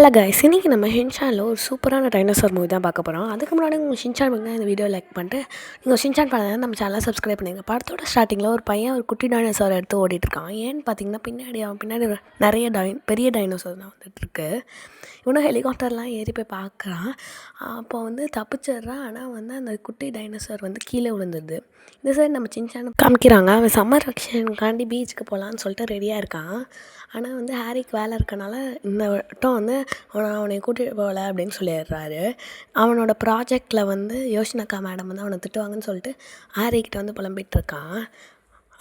Hello guys, இன்றைக்கி நம்ம ஷின்சானில் ஒரு சூப்பரான டைனோசர் மூவி தான் பார்க்க போகிறோம். அதுக்கு முன்னாடி உங்கள் ஷின்சான் வந்து இந்த வீடியோ லைக் பண்ணிட்டு நீங்கள் ஷின்சான் படம் நம்ம சேனலை சப்ஸ்கிரைப் பண்ணுங்க. படத்தோட ஸ்டார்டிங்கில் ஒரு பையன் ஒரு குட்டி டைனோசர் எடுத்து ஓடிட்டுருக்கான். ஏன்னு பார்த்தீங்கன்னா அவன் பின்னாடி நிறைய பெரிய டைனோசர் தான் வந்துட்டுருக்கு. இவனும் ஹெலிகாப்டர்லாம் ஏறி போய் பார்க்குறான். அப்போ வந்து தப்பிச்சிட்றான். ஆனால் வந்து அந்த குட்டி டைனோசர் வந்து கீழே விழுந்துடுது. இந்த சைடு நம்ம ஷின்சான் காமிக்கிறாங்க. அவன் சம்மர் வெக்கேஷனுக்காண்டி பீச்சுக்கு போகலான்னு சொல்லிட்டு ரெடியாக இருக்கான். ஆனால் வந்து ஹாரிக்கு வேலை இருக்கனால இந்த வட்டம் வந்து அவனை கூட்டிகிட்டு போகல அப்படின்னு சொல்லிடுறாரு. அவனோட ப்ராஜெக்டில் வந்து யோஷினக்கா மேடம் வந்து அவனை திட்டுவாங்கன்னு சொல்லிட்டு ஹாரிக்கிட்ட வந்து புலம்பிகிட்ருக்கான்.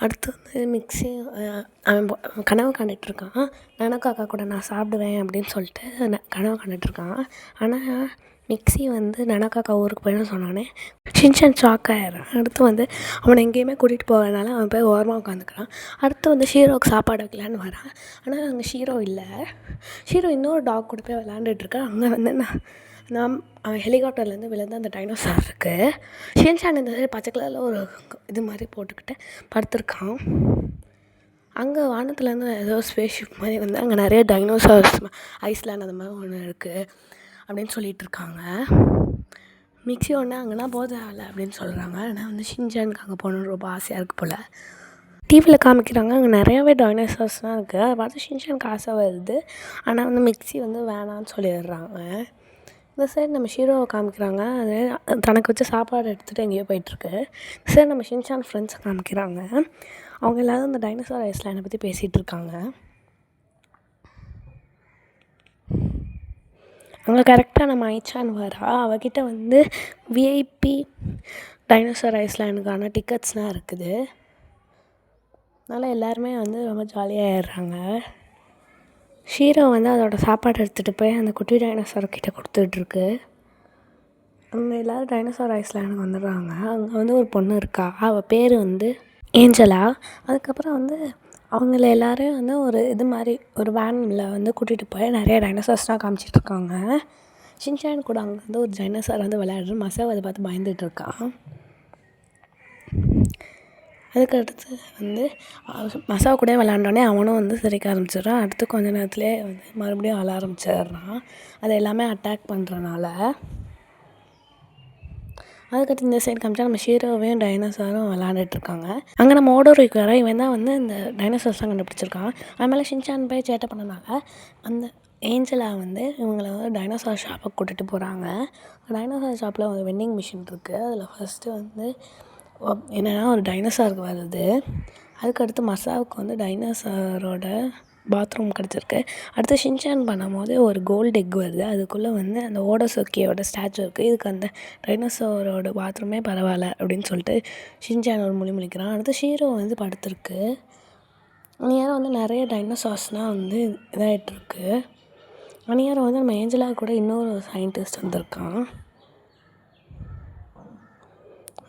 அடுத்து வந்து மிக்ஸி அவன் கனவு காண்டுட்ருக்கான். நனக்காக்கா கூட நான் சாப்பிடுவேன் அப்படின்னு சொல்லிட்டு கனவு காண்டுட்ருக்கான். ஆனால் மிக்ஸி வந்து நனக்காக்கா ஊருக்கு போயின்னு சொன்னானே ஷின்சான் ஷாக் ஆகிடுறான். அடுத்து வந்து அவனை எங்கேயுமே கூட்டிகிட்டு போகிறதுனால அவன் போய் ஓரமாக உட்காந்துக்கிறான். அடுத்து வந்து ஷீரோவுக்கு சாப்பாடு வைக்கலான்னு வரான். ஆனால் அங்கே ஷீரோ இல்லை. ஷீரோ இன்னொரு டாக் கூட போய் விளாண்டுட்ருக்கேன். அங்கே வந்து நான் அவன் ஹெலிகாப்டர்லேருந்து விழுந்து அந்த டைனோசர் இருக்குது. ஷின்சான் இந்த சைடு பச்சை கலரில் ஒரு இது மாதிரி போட்டுக்கிட்டு படுத்துருக்கான். அங்கே வானத்துலேருந்து ஏதோ ஸ்பேஸ் ஷிப் மாதிரி வந்து அங்கே நிறைய டைனோசர்ஸ் ஐஸ்லேண்ட் அந்த மாதிரி ஒன்று இருக்குது அப்படின்னு சொல்லிகிட்ருக்காங்க. மிக்ஸி ஒன்று அங்கெல்லாம் போக தேவையில்ல அப்படின்னு சொல்கிறாங்க. ஆனால் வந்து ஷின்சானுக்கு அங்கே போகணுன்னு ரொம்ப ஆசையாக இருக்குது போல். டிவியில் காமிக்கிறாங்க. அங்கே நிறையாவே டைனோசர்ஸ்லாம் இருக்குது. அதை பார்த்து ஷின்சானுக்கு ஆசை வருது. ஆனால் வந்து மிக்ஸி வந்து வேணான்னு சொல்லிடுறாங்க. இந்த சைடு நம்ம ஷீரோவை காமிக்கிறாங்க. அது தனக்கு வச்சு சாப்பாடு எடுத்துகிட்டு எங்கேயோ போயிட்டுருக்கு. இந்த சைடு நம்ம ஷின்சான் ஃப்ரெண்ட்ஸை காமிக்கிறாங்க. அவங்க எல்லோரும் இந்த டைனோசர் ஐஸ்லேண்டை பற்றி பேசிகிட்ருக்காங்க. அங்கே கரெக்டாக நம்ம ஐச்சான் வரா. அவகிட்ட வந்து விஐபி டைனோசர் ஐஸ்லேண்டுக்கான டிக்கெட்ஸ்லாம் இருக்குது. அதனால் எல்லாருமே வந்து ரொம்ப ஜாலியாக ஏறுறாங்க. ஷீரோ வந்து அதோடய சாப்பாடு எடுத்துகிட்டு போய் அந்த குட்டி டைனோசர்கிட்ட கொடுத்துட்ருக்கு. அங்கே எல்லோரும் டைனோசர் ஐஸ்லேண்டுக்கு வந்துடுறாங்க. அங்கே வந்து ஒரு பொண்ணு இருக்கா. அவள் பேர் வந்து ஏஞ்சலா. அதுக்கப்புறம் வந்து அவங்கள எல்லோரும் வந்து ஒரு இது மாதிரி ஒரு வேனில் வந்து கூட்டிகிட்டு போய் நிறைய டைனோசர்ஸ்லாம் காமிச்சிட்ருக்காங்க. ஷின்சான் கூட அங்கே வந்து ஒரு டைனோசர் வந்து விளையாடுற மசாவை அதை பார்த்து பயந்துட்டுருக்கான். அதுக்கடுத்து வந்து மசாவை கூட விளாண்டோடனே அவனும் வந்து சிரிக்க ஆரம்பிச்சிடுறான். அடுத்து கொஞ்ச நேரத்துலேயே வந்து மறுபடியும் அழ ஆரம்பிச்சிடுறான். அது எல்லாமே அட்டாக் பண்ணுறனால. அதுக்கடுத்து இந்த சைடு காமிச்சா நம்ம ஷீரோவையும் டைனோசரும் விளாண்டுட்ருக்காங்க. அங்கே நம்ம ஓடோரிக்கு வர இவன் தான் வந்து இந்த டைனோசர்ஸ்லாம் கண்டுபிடிச்சிருக்கான். அதுமாதிரி ஷின்சான் போய் சேட்டை பண்ணனால அந்த ஏஞ்சலா வந்து இவங்களை வந்து டைனோசர் ஷாப்புக்கு கூட்டிகிட்டு போகிறாங்க. டைனோசர் ஷாப்பில் ஒரு வெண்டிங் மிஷின் இருக்குது. அதில் ஃபஸ்ட்டு வந்து என்னென்னா ஒரு டைனோசருக்கு வருது. அதுக்கடுத்து மசாவுக்கு வந்து டைனோசரோட பாத்ரூம் கிடச்சிருக்கு. அடுத்து ஷின்சான் பண்ணும்போது ஒரு கோல்டு எக் வருது. அதுக்குள்ளே வந்து அந்த ஓடோசோக்கியோட ஸ்டாச்சு இருக்குது. இதுக்கு அந்த டைனோசரோட பாத்ரூமே பரவாயில்ல அப்படின்னு சொல்லிட்டு ஷின்சான் ஒரு முழிக்கிறான். அடுத்து ஷீரோ வந்து படுத்துருக்கு. அந்நேரம் வந்து நிறைய டைனோசார்ஸ்லாம் வந்து இதாகிட்டுருக்கு. அந்நேரம் வந்து நம்ம ஏஞ்சலா கூட இன்னொரு சயின்டிஸ்ட் வந்திருக்கான்.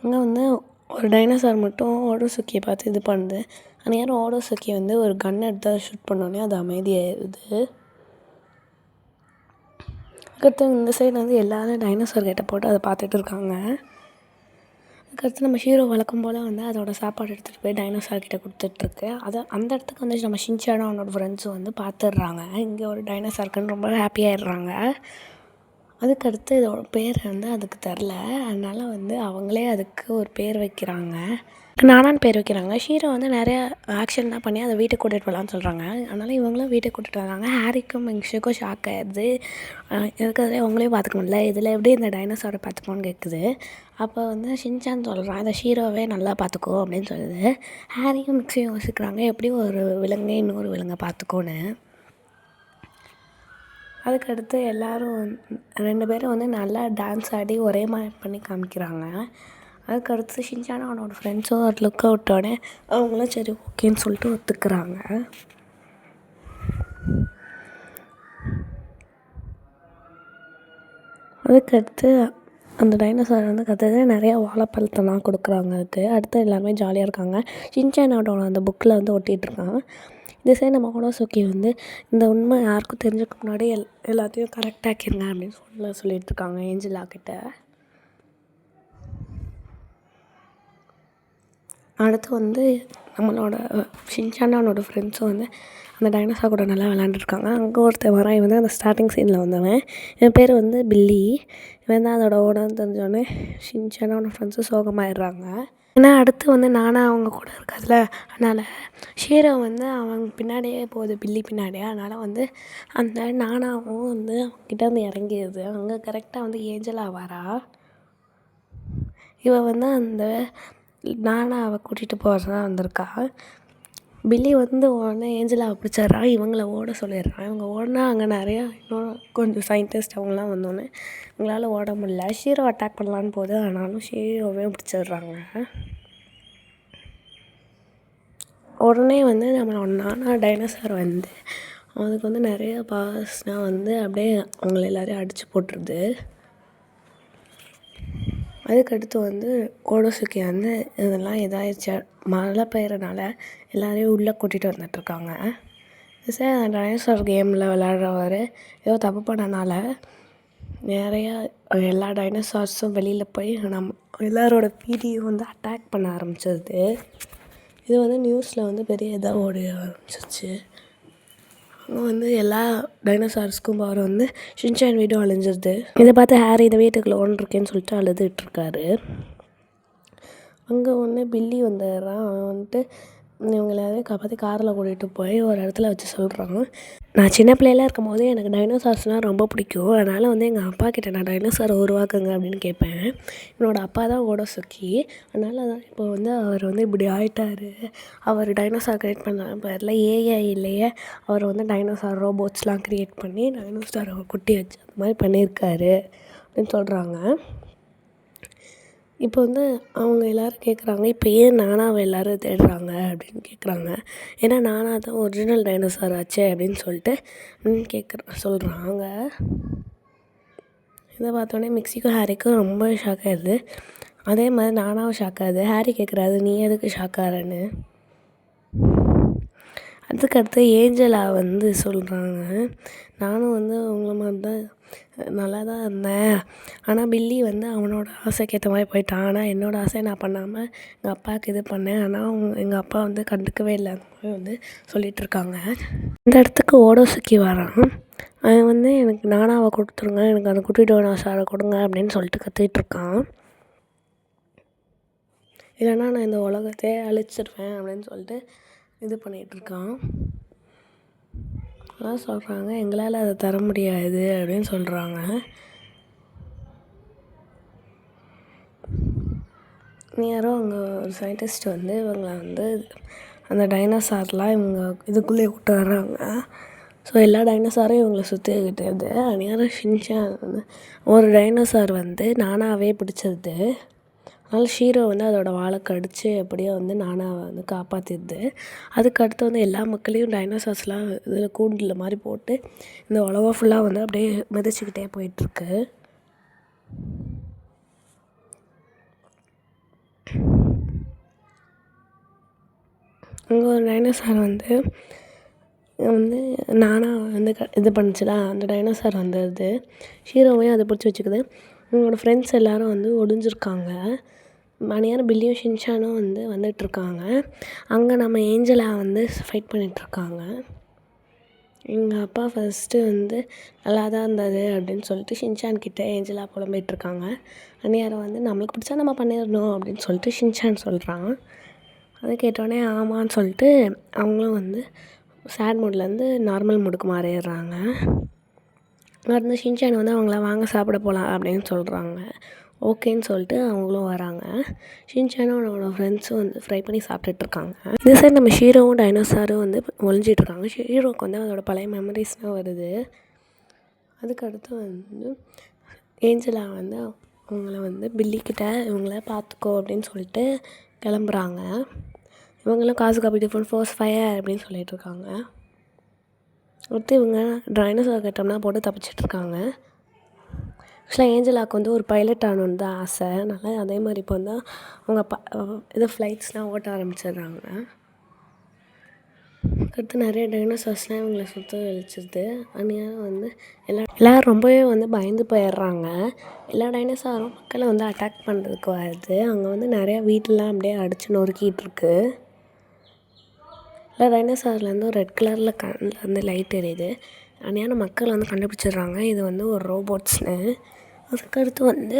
அங்கே வந்து ஒரு டைனோசார் மட்டும் ஓடோசுக்கியை பார்த்து இது பண்ணுது. அந்நேரம் ஓடோசுக்கி வந்து ஒரு கன் எடுத்து ஷூட் பண்ணோடனே அது அமைதியாகிடுது. அதுக்கடுத்து இந்த சைடு வந்து எல்லோரும் டைனோசார் கிட்ட போட்டு அதை பார்த்துட்டு இருக்காங்க. அதுக்கடுத்து நம்ம ஹீரோ வழக்கம் போல் வந்து அதோடய சாப்பாடு எடுத்துகிட்டு போய் டைனோசார் கிட்ட கொடுத்துட்ருக்கு. அந்த இடத்துக்கு வந்து நம்ம ஷின்சானும் அவனோட ஃப்ரெண்ட்ஸும் வந்து பார்த்துடுறாங்க. இங்கே ஒரு டைனோசார் இருக்குன்னு ரொம்ப ஹாப்பியாகிடுறாங்க. அதுக்கடுத்து இதோட பேர் வந்து அதுக்கு தெரில. அதனால் வந்து அவங்களே அதுக்கு ஒரு பேர் வைக்கிறாங்க. நானான்னு பேர் வைக்கிறாங்க. ஷீரோ வந்து நிறையா ஆக்ஷன் தான் பண்ணி அதை வீட்டுக்கு கூட்டிகிட்டு போகலான்னு சொல்கிறாங்க. அதனால் இவங்களும் வீட்டுக்கு கூட்டிகிட்டு வராங்க. ஹாரிக்கும் மிங்ஷுக்கும் ஷாக் ஆகிடுது. இருக்கிறதுலே அவங்களையும் பார்த்துக்க முடியல, இதில் எப்படி இந்த டைனோசரை பார்த்துப்போன்னு கேட்குது. அப்போ வந்து ஷின்சான் சொல்கிறான், இந்த ஷீரோவே நல்லா பார்த்துக்கோ அப்படின்னு சொல்லுது. ஹாரியும் மிக்ஸியும் யோசிக்கிறாங்க, எப்படி ஒரு விலங்கை இன்னொரு விலங்கை பார்த்துக்கோன்னு. அதுக்கடுத்து எல்லோரும் 2 பேரும் வந்து நல்லா டான்ஸ் ஆடி ஒரே மாதிரி பண்ணி காமிக்கிறாங்க. அதுக்கடுத்து ஷின்சானும் அவனோட ஃப்ரெண்ட்ஸும் ஒரு லுக்கை விட்டோடனே அவங்களும் சரி ஓகேன்னு சொல்லிட்டு ஒத்துக்கிறாங்க. அதுக்கடுத்து அந்த டைனோசார் வந்து கற்றுது நிறையா வாழைப்பழத்தெல்லாம் கொடுக்குறாங்க அதுக்கு. அடுத்து எல்லாருமே ஜாலியாக இருக்காங்க. ஷின்சானோட அந்த புக்கில் வந்து ஒட்டிகிட்ருக்கான். இந்த சைடு நம்ம ஓடோசுக்கி வந்து இந்த உண்மை யாருக்கும் தெரிஞ்சுக்க முன்னாடி எல்லாத்தையும் கரெக்டாக்கிடுங்க அப்படின்னு சொல்லிகிட்ருக்காங்க ஏஞ்சலா கிட்ட. அடுத்து வந்து நம்மளோட ஷின்சானோட ஃப்ரெண்ட்ஸும் வந்து அந்த டைனோசார் கூட நல்லா விளாண்டுருக்காங்க. அங்கே ஒருத்தன் வரான், இவன் தான் அந்த ஸ்டார்டிங் சீனில் வந்தவன். இவன் பேர் வந்து பில்லி. இவன் தான் அதோட ஓனர்னு தெரிஞ்சோடனே ஷின்சானோட ஃப்ரெண்ட்ஸும் சோகமாயிடுறாங்க. ஏன்னா அடுத்து வந்து நானா அவங்க கூட இருக்காதுல, அதனால் ஷீரோ வந்து அவங்க பின்னாடியே போகுது, பில்லி பின்னாடியே. அதனால் வந்து அந்த நானாவும் வந்து அவங்ககிட்ட வந்து இறங்கிடுது. அங்கே கரெக்டாக வந்து ஏஞ்சலா வரா. இவள் வந்து அந்த நானாவை கூட்டிகிட்டு போகிறதா வந்திருக்கா. பில்லி வந்து உடனே ஏஞ்சலாவை பிடிச்சிட்றான், இவங்கள ஓட சொல்லிடுறான். இவங்க ஓடினா அங்கே நிறையா இன்னும் கொஞ்சம் சயின்டிஸ்ட் அவங்களாம் வந்தோடனே இவங்களால் ஓட முடியல. ஷீரோ அட்டாக் பண்ணலான்னு போகுது, ஆனாலும் ஷீரோவே பிடிச்சிடுறாங்க. உடனே வந்து நம்மளோட நானா டைனோசார் வந்து அவனுக்கு வந்து நிறைய பவர்ஸ்னால் வந்து அப்படியே அவங்கள எல்லோரையும் அடித்து போட்டுருது. அதுக்கடுத்து வந்து ஓடோசுக்கி வந்து இதெல்லாம் இதாகிடுச்சு, மழை பெய்யறனால எல்லோரையும் உள்ளே கூட்டிகிட்டு வந்துட்டுருக்காங்க. சார் அந்த டைனோசார் கேமில் விளையாடுறவர் ஏதோ தப்பு பண்ணனால நிறையா எல்லா டைனோசார்ஸும் வெளியில் போய் எல்லாரோட வீடியும் வந்து அட்டாக் பண்ண ஆரம்பிச்சிருது. இது வந்து நியூஸில் வந்து பெரிய இதாக ஓட ஆரம்பிச்சிருச்சு. அங்கே வந்து எல்லா டைனோசார்ஸ்க்கும் பவர் வந்து ஷின்சான் வீடும் அழிஞ்சிருது. இதை பார்த்து ஹாரி இந்த வீட்டுக்குள்ளே ஓடிருக்கேன்னு சொல்லிட்டு அழுதுகிட்ருக்காரு. அங்கே ஒன்று பில்லி வந்துடுறான். அவன் வந்துட்டு இவங்க எல்லாரையும் காப்பாற்றி காரில் கூட்டிகிட்டு போய் ஒரு இடத்துல வச்சு சொல்கிறான், நான் சின்ன பிள்ளையில இருக்கும் போது எனக்கு டைனோசார்ஸ்னால் ரொம்ப பிடிக்கும். அதனால் வந்து எங்கள் அப்பா கிட்டே நான் டைனோசாரை உருவாக்குங்க அப்படின்னு கேட்பேன். என்னோடய அப்பா தான் ஓடோசுக்கி. அதனால தான் இப்போ வந்து அவர் வந்து இப்படி ஆகிட்டார். அவர் டைனோசார் க்ரியேட் பண்ண பேரில் ஏஐலேயே அவர் வந்து டைனோசார் ரோபோட்ஸ்லாம் க்ரியேட் பண்ணி டைனோசாரை குட்டி வச்சு அந்த மாதிரி பண்ணியிருக்காரு அப்படின்னு சொல்கிறாங்க. இப்போ வந்து அவங்க எல்லோரும் கேட்குறாங்க, இப்போ ஏன் நானாவை எல்லோரும் தேடுறாங்க அப்படின்னு கேட்குறாங்க. ஏன்னா நானா தான் ஒரிஜினல் டைனோசார் ஆச்சே அப்படின்னு சொல்லிட்டு சொல்கிறாங்க. இதை பார்த்தோன்னே மிக்ஸிக்கும் ஹாரிக்கும் ரொம்ப ஷாக் ஆகிடுது. அதே மாதிரி நானாவும் ஷாக் ஆகுது. ஹாரி கேட்குறாரு, நீ எதுக்கு ஷாக் ஆகிறன்னு. அதுக்கடுத்து ஏஞ்சலா வந்து சொல்கிறாங்க, நானும் வந்து உங்களை மாதிரி தான் நல்லா தான் இருந்தேன், ஆனால் பில்லி வந்து அவனோட ஆசைக்கு ஏற்ற மாதிரி போயிட்டான். ஆனால் என்னோடய ஆசையை நான் பண்ணாமல் எங்கள் அப்பாவுக்கு இது பண்ணேன், ஆனால் எங்கள் அப்பா வந்து கண்டுக்கவே இல்லை அந்த மாதிரி வந்து சொல்லிகிட்ருக்காங்க. இந்த இடத்துக்கு ஓடோசுக்கி வரான். அவன் வந்து எனக்கு நானாவை கொடுத்துருங்க, எனக்கு அந்த குட்டி டைனோசாரை கொடுங்க அப்படின்னு சொல்லிட்டு கத்திகிட்ருக்கான். இல்லைன்னா நான் இந்த உலகத்தையே அழிச்சிருவேன் அப்படின்னு சொல்லிட்டு இது பண்ணிகிட்ருக்கான். அதான் சொல்கிறாங்க, எங்களால் அதை தர முடியாது அப்படின்னு சொல்கிறாங்க. யாரோ அங்கே ஒரு சயின்டிஸ்ட் வந்து இவங்களை வந்து அந்த டைனோசார்லாம் இவங்க இதுக்குள்ளே விட்டு வர்றாங்க. ஸோ எல்லா டைனோசாரும் இவங்களை சுற்றிக்கிட்டது. அந்நேரம் ஷின்சான் வந்து ஒரு டைனோசார் வந்து நானாவே பிடிச்சிருது. அதனால் ஷீரோ வந்து அதோடய வாழை கடித்து எப்படியோ வந்து நானாவை வந்து காப்பாற்றிடுது. அதுக்கடுத்து வந்து எல்லா மக்களையும் டைனோசார்ஸ்லாம் இதில் கூண்டில் மாதிரி போட்டு இந்த உலகம் ஃபுல்லாக வந்து அப்படியே மிதிச்சுக்கிட்டே போயிட்டுருக்கு. அங்கே ஒரு டைனோசார் வந்து நானா வந்து இது பண்ணுச்சுல, அந்த டைனோசார் வந்துடுது. ஷீரோவையும் அதை பிடிச்சி வச்சுக்குது. உங்களோட ஃப்ரெண்ட்ஸ் எல்லோரும் வந்து ஒளிஞ்சிருக்காங்க. மணியாரம் பில்லியும் ஷின்சானும் வந்து வந்துட்டுருக்காங்க. அங்கே நம்ம ஏஞ்சலா வந்து ஃபைட் பண்ணிகிட்ருக்காங்க. எங்கள் அப்பா ஃபஸ்ட்டு வந்து நல்லா தான் இருந்தது அப்படின்னு சொல்லிட்டு ஷின்சான் கிட்டே ஏஞ்சலா புலம்பிகிட்ருக்காங்க. அந்நியாரம் வந்து நம்மளுக்கு பிடிச்சா நம்ம பண்ணிடணும் அப்படின்னு சொல்லிட்டு ஷின்சான் சொல்கிறான். அதை கேட்டோடனே ஆமான்னு சொல்லிட்டு அவங்களும் வந்து சேட் மூட்லேருந்து நார்மல் மூடுக்கு மாறிடுறாங்க. அங்கே ஷின்சான் வந்து அவங்கள வாங்க சாப்பிட போகலாம் அப்படின்னு சொல்கிறாங்க. ஓகேன்னு சொல்லிட்டு அவங்களும் வராங்க. ஷின்சானும் அவனோட ஃப்ரெண்ட்ஸும் வந்து ஃப்ரை பண்ணி சாப்பிட்டுட்ருக்காங்க. இந்த சைடு நம்ம ஷீரோவும் டைனோசாரும் வந்து ஒழிஞ்சிட்ருக்காங்க. ஷீரோவுக்கு வந்து அதோட பழைய மெமரிஸ்லாம் வருது. அதுக்கடுத்து வந்து ஏஞ்சலா வந்து அவங்கள வந்து பில்லிக்கிட்ட இவங்கள பார்த்துக்கோ அப்படின்னு சொல்லிட்டு கிளம்புறாங்க. இவங்களும் காசு காப்பி டிஃபன் ஃபோர்ஸ் ஃபயர் அப்படின்னு சொல்லிகிட்ருக்காங்க. அடுத்து இவங்க டைனோசார் கட்டம்னா போட்டு தப்பிச்சிட்ருக்காங்க. ஆக்சுவலாக ஏஞ்சலாவுக்கு வந்து ஒரு பைலட் ஆகணுன்னு தான் ஆசை. அதனால் அதே மாதிரி இப்போ வந்து அவங்க இது ஃப்ளைட்ஸ்லாம் ஓட்ட ஆரம்பிச்சிடுறாங்க. அடுத்து நிறைய டைனோசார்ஸ்லாம் இவங்களை சுற்ற வலிச்சிருது. அதனால வந்து எல்லோரும் ரொம்பவே வந்து பயந்து போயிடுறாங்க. எல்லா டைனோசாரும் மக்களை வந்து அட்டாக் பண்ணுறதுக்கு வருது. அங்கே வந்து நிறையா வீட்டெலாம் அப்படியே அடித்து நொறுக்கிட்டு இருக்கு. எல்லா டைனோசார்லேருந்தும் ரெட் கலரில் கண்ணில் வந்து லைட் எரியுது. அதனால மக்கள் வந்து கண்டுபிடிச்சிடுறாங்க இது வந்து ஒரு ரோபோட்ஸ்னு. அதுக்கடுத்து வந்து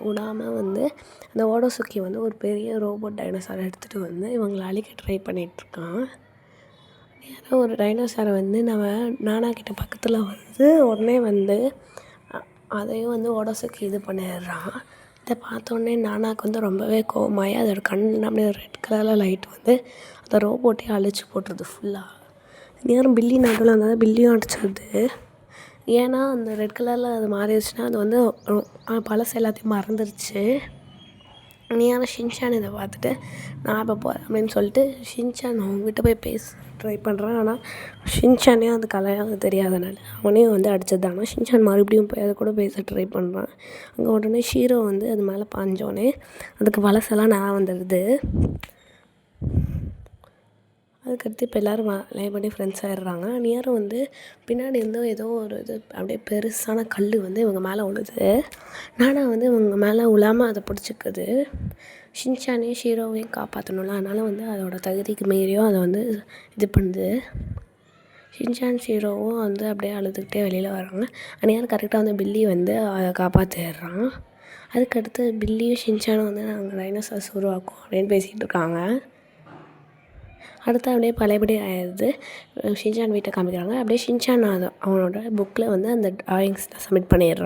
விடாமல் வந்து அந்த ஓடோசுக்கி வந்து ஒரு பெரிய ரோபோட் டைனோசாரை எடுத்துகிட்டு வந்து இவங்களை அழிக்க ட்ரை பண்ணிகிட்ருக்கான். ஏன்னா ஒரு டைனோசாரை வந்து நம்ம நானா கிட்ட பக்கத்தில் வந்து உடனே வந்து அதையும் வந்து ஓடோசுக்கி இது பண்ணிடுறான். இதை பார்த்தோன்னே நானாக்கு வந்து ரொம்பவே கோவமாகி அதோட கண்ணில் அப்படியே ரெட் கலரில் லைட் வந்து அந்த ரோபோட்டையே அழிச்சு போட்டுருது ஃபுல்லாக. நேரம் பில்லி நடுவில் இருந்தால் பில்லியும் அடிச்சிடுது. ஏன்னா அந்த ரெட் கலரில் அது மாறிடுச்சுன்னா அது வந்து பழசு எல்லாத்தையும் மறந்துடுச்சு. நேரம் ஷின்சான் இதை பார்த்துட்டு நான் இப்போ போகிறேன் அப்படின்னு சொல்லிட்டு ஷின்சான் அவங்ககிட்ட போய் பேச ட்ரை பண்ணுறான். ஆனால் ஷின்சானே அது கலையாக தெரியாதனால அவனையும் வந்து அடிச்சது. ஆனால் ஷின்சான் மறுபடியும் போய் அதை கூட பேச ட்ரை பண்ணுறான். அங்கே உடனே ஷீரோ வந்து அது மேலே பாஞ்சோடனே அதுக்கு பழசெல்லாம் நான் வந்துடுது. அதுக்கடுத்து இப்போ எல்லோரும் லைவ் பண்ணி ஃப்ரெண்ட்ஸ் ஆகிடுறாங்க. நேரம் வந்து பின்னாடி வந்து ஏதோ ஒரு இது அப்படியே பெருசான கல் வந்து இவங்க மேலே விழுது. நானா வந்து இவங்க மேலே விழாமல் அதை பிடிச்சிக்குது. ஷின்சானையும் ஷீரோவையும் காப்பாற்றணும்ல, அதனால் வந்து அதோட தகுதிக்கு மீறியும் அதை வந்து இது பண்ணுது. ஷின்சான் ஷீரோவும் வந்து அப்படியே அழுதுகிட்டே வெளியில் வராங்க. அந்நேரம் கரெக்டாக வந்து பில்லி வந்து அதை காப்பாற்றிடுறான். அதுக்கடுத்து பில்லியும் ஷின்சானும் வந்து நாங்கள் டைனோசார்ஸ் உருவாக்குவோம் அப்படின்னு பேசிகிட்டு இருக்காங்க. அடுத்து அப்படியே பழையபடி ஆயிடுது. ஷின்சான் வீட்டை காமிக்கிறாங்க. அப்படியே ஷின்சான் அவனோட புக்கில் வந்து அந்த ட்ராயிங்ஸ்லாம் சப்மிட் பண்ணிடுறான்.